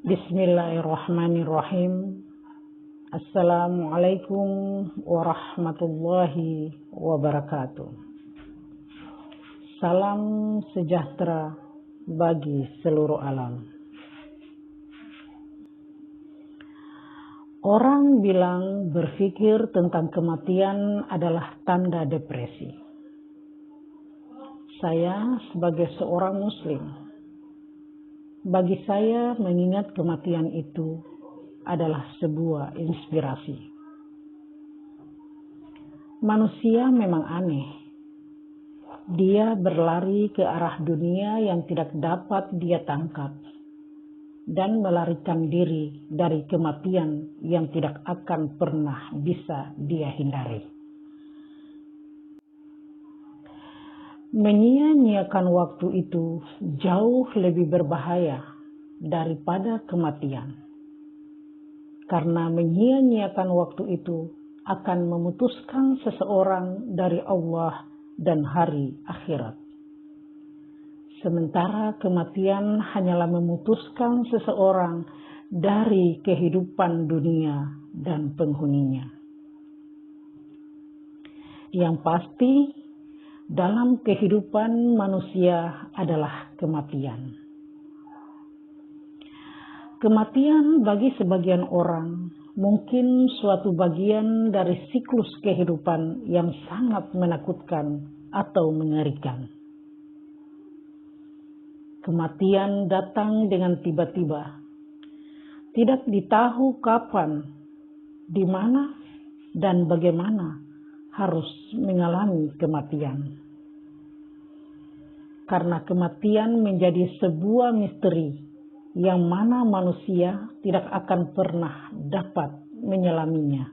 Bismillahirrahmanirrahim. Assalamualaikum warahmatullahi wabarakatuh. Salam sejahtera bagi seluruh alam. Orang bilang berpikir tentang kematian adalah tanda depresi. Saya sebagai seorang muslim, bagi saya mengingat kematian itu adalah sebuah inspirasi. Manusia memang aneh. Dia berlari ke arah dunia yang tidak dapat dia tangkap dan melarikan diri dari kematian yang tidak akan pernah bisa dia hindari. Menyia-nyiakan waktu itu jauh lebih berbahaya daripada kematian. Karena menyia-nyiakan waktu itu akan memutuskan seseorang dari Allah dan hari akhirat. Sementara kematian hanyalah memutuskan seseorang dari kehidupan dunia dan penghuninya. Yang pasti, dalam kehidupan manusia adalah kematian. Kematian bagi sebagian orang mungkin suatu bagian dari siklus kehidupan yang sangat menakutkan atau mengerikan. Kematian datang dengan tiba-tiba. Tidak ditahu kapan, di mana, dan bagaimana harus mengalami kematian. Karena kematian menjadi sebuah misteri yang mana manusia tidak akan pernah dapat menyelaminya.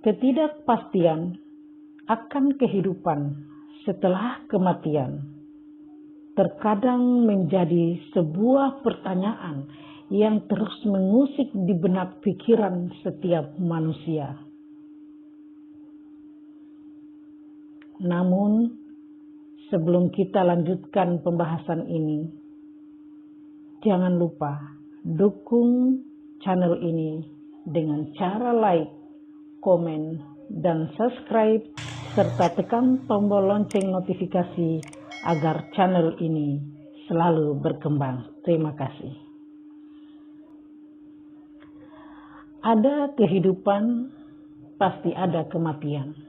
Ketidakpastian akan kehidupan setelah kematian terkadang menjadi sebuah pertanyaan yang terus mengusik di benak pikiran setiap manusia. Namun, sebelum kita lanjutkan pembahasan ini, jangan lupa dukung channel ini dengan cara like, komen, dan subscribe, serta tekan tombol lonceng notifikasi agar channel ini selalu berkembang. Terima kasih. Ada kehidupan, pasti ada kematian.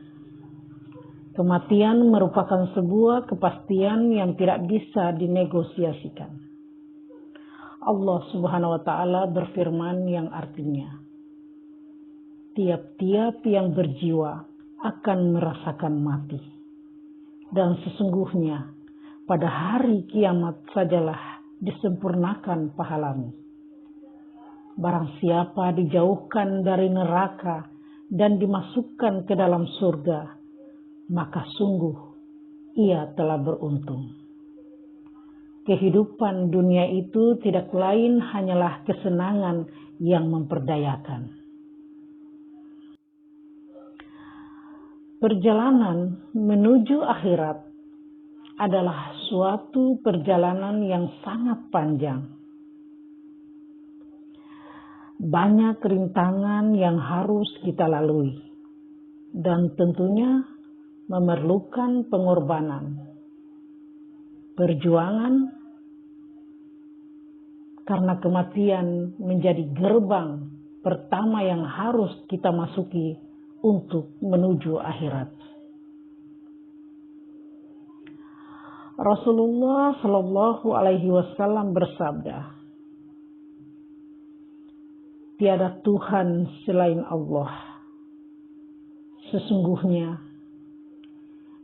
Kematian merupakan sebuah kepastian yang tidak bisa dinegosiasikan. Allah Subhanahu wa Ta'ala berfirman yang artinya, tiap-tiap yang berjiwa akan merasakan mati. Dan sesungguhnya pada hari kiamat sajalah disempurnakan pahalamu. Barang siapa dijauhkan dari neraka dan dimasukkan ke dalam surga, maka sungguh ia telah beruntung. Kehidupan dunia itu tidak lain hanyalah kesenangan yang memperdayakan. Perjalanan menuju akhirat adalah suatu perjalanan yang sangat panjang. Banyak rintangan yang harus kita lalui dan tentunya memerlukan pengorbanan, perjuangan, karena kematian menjadi gerbang pertama yang harus kita masuki untuk menuju akhirat. Rasulullah Shallallahu Alaihi Wasallam bersabda, tiada Tuhan selain Allah. Sesungguhnya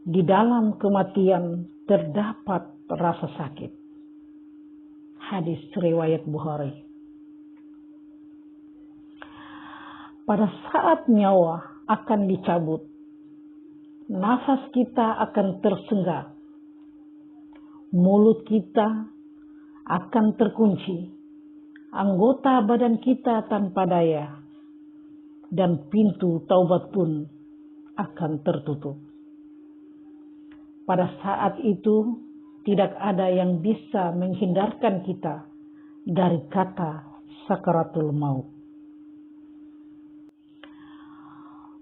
di dalam kematian terdapat rasa sakit. Hadis riwayat Bukhari. Pada saat nyawa akan dicabut, nafas kita akan tersengat, mulut kita akan terkunci, anggota badan kita tanpa daya, dan pintu taubat pun akan tertutup. Pada saat itu tidak ada yang bisa menghindarkan kita dari kata sakaratul maut.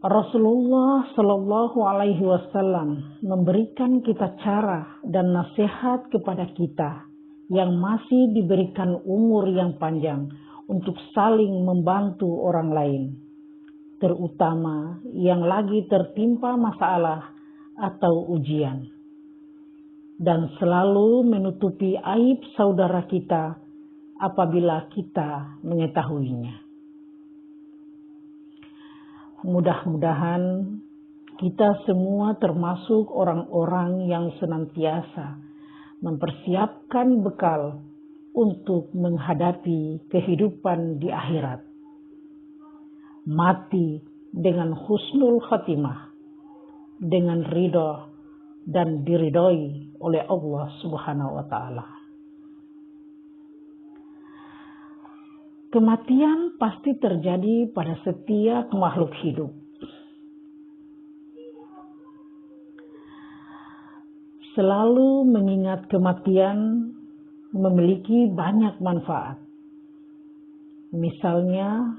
Rasulullah Shallallahu Alaihi Wasallam memberikan kita cara dan nasihat kepada kita yang masih diberikan umur yang panjang untuk saling membantu orang lain, terutama yang lagi tertimpa masalah atau ujian, dan selalu menutupi aib saudara kita apabila kita mengetahuinya. Mudah-mudahan kita semua termasuk orang-orang yang senantiasa mempersiapkan bekal untuk menghadapi kehidupan di akhirat. Mati dengan husnul khatimah, dengan ridho dan diridhoi oleh Allah Subhanahu wa Ta'ala. Kematian pasti terjadi pada setiap makhluk hidup. Selalu mengingat kematian memiliki banyak manfaat. Misalnya,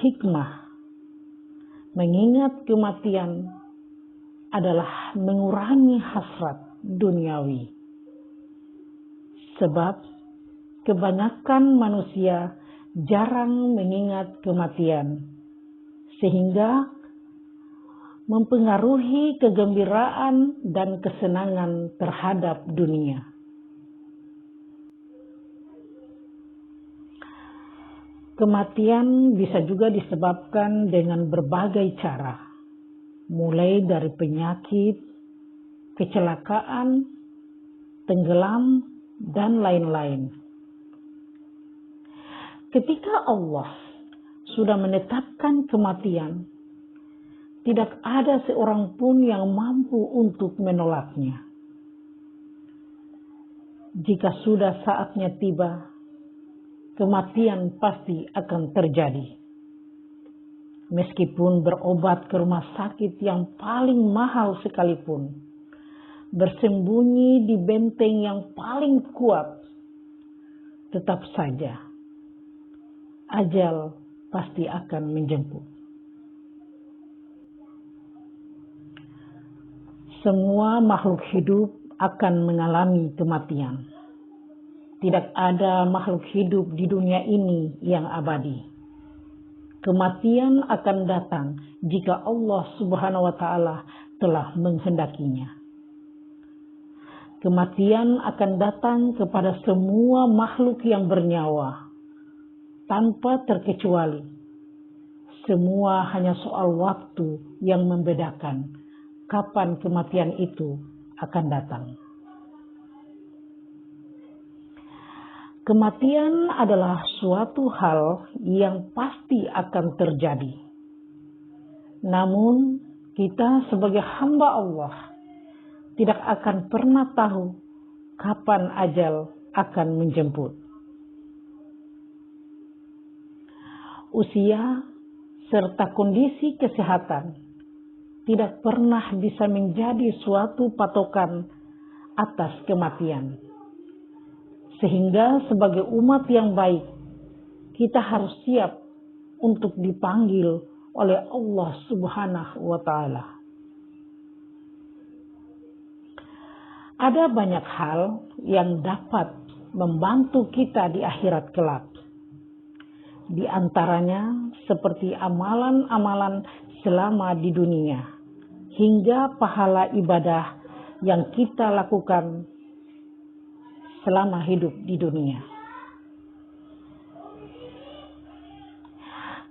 hikmah. Mengingat kematian adalah mengurangi hasrat duniawi. Sebab kebanyakan manusia jarang mengingat kematian, sehingga mempengaruhi kegembiraan dan kesenangan terhadap dunia. Kematian bisa juga disebabkan dengan berbagai cara, mulai dari penyakit, kecelakaan, tenggelam, dan lain-lain. Ketika Allah sudah menetapkan kematian, tidak ada seorang pun yang mampu untuk menolaknya. Jika sudah saatnya tiba, kematian pasti akan terjadi. Meskipun berobat ke rumah sakit yang paling mahal sekalipun, bersembunyi di benteng yang paling kuat, tetap saja ajal pasti akan menjemput. Semua makhluk hidup akan mengalami kematian. Tidak ada makhluk hidup di dunia ini yang abadi. Kematian akan datang jika Allah Subhanahu wa Ta'ala telah menghendakinya. Kematian akan datang kepada semua makhluk yang bernyawa, tanpa terkecuali. Semua hanya soal waktu yang membedakan kapan kematian itu akan datang. Kematian adalah suatu hal yang pasti akan terjadi. Namun, kita sebagai hamba Allah tidak akan pernah tahu kapan ajal akan menjemput. Usia serta kondisi kesehatan tidak pernah bisa menjadi suatu patokan atas kematian. Sehingga sebagai umat yang baik, kita harus siap untuk dipanggil oleh Allah Subhanahu wa Ta'ala. Ada banyak hal yang dapat membantu kita di akhirat kelak. Di antaranya seperti amalan-amalan selama di dunia, hingga pahala ibadah yang kita lakukan selama hidup di dunia.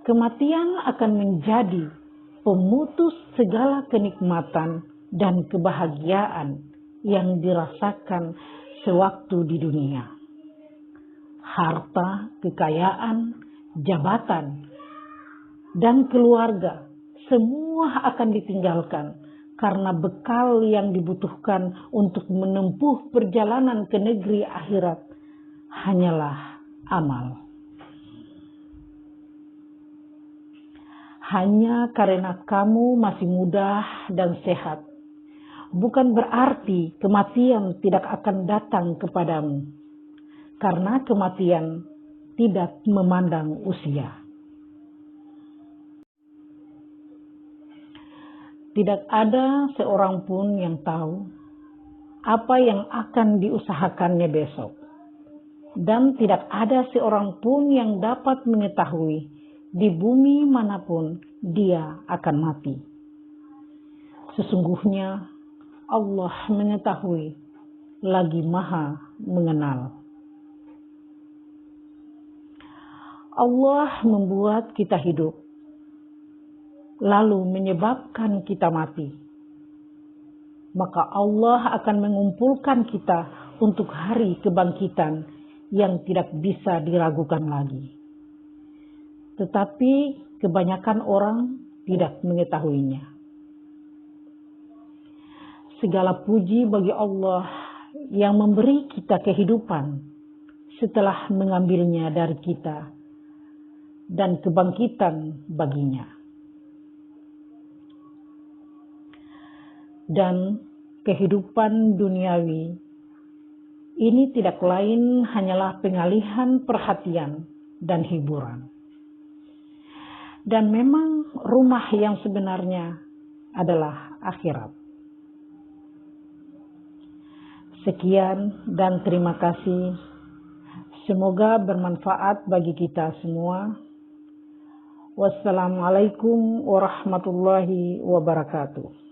Kematian akan menjadi pemutus segala kenikmatan dan kebahagiaan yang dirasakan sewaktu di dunia. Harta, kekayaan, jabatan, dan keluarga semua akan ditinggalkan karena bekal yang dibutuhkan untuk menempuh perjalanan ke negeri akhirat hanyalah amal. Hanya karena kamu masih muda dan sehat, bukan berarti kematian tidak akan datang kepadamu, karena kematian tidak memandang usia. Tidak ada seorang pun yang tahu apa yang akan diusahakannya besok, dan tidak ada seorang pun yang dapat mengetahui di bumi manapun dia akan mati. Sesungguhnya Allah mengetahui lagi Maha mengenal. Allah membuat kita hidup, lalu menyebabkan kita mati. Maka Allah akan mengumpulkan kita untuk hari kebangkitan yang tidak bisa diragukan lagi. Tetapi kebanyakan orang tidak mengetahuinya. Segala puji bagi Allah yang memberi kita kehidupan setelah mengambilnya dari kita, dan kebangkitan baginya. Dan kehidupan duniawi ini tidak lain hanyalah pengalihan perhatian dan hiburan. Dan memang rumah yang sebenarnya adalah akhirat. Sekian dan terima kasih. Semoga bermanfaat bagi kita semua. Wassalamualaikum warahmatullahi wabarakatuh.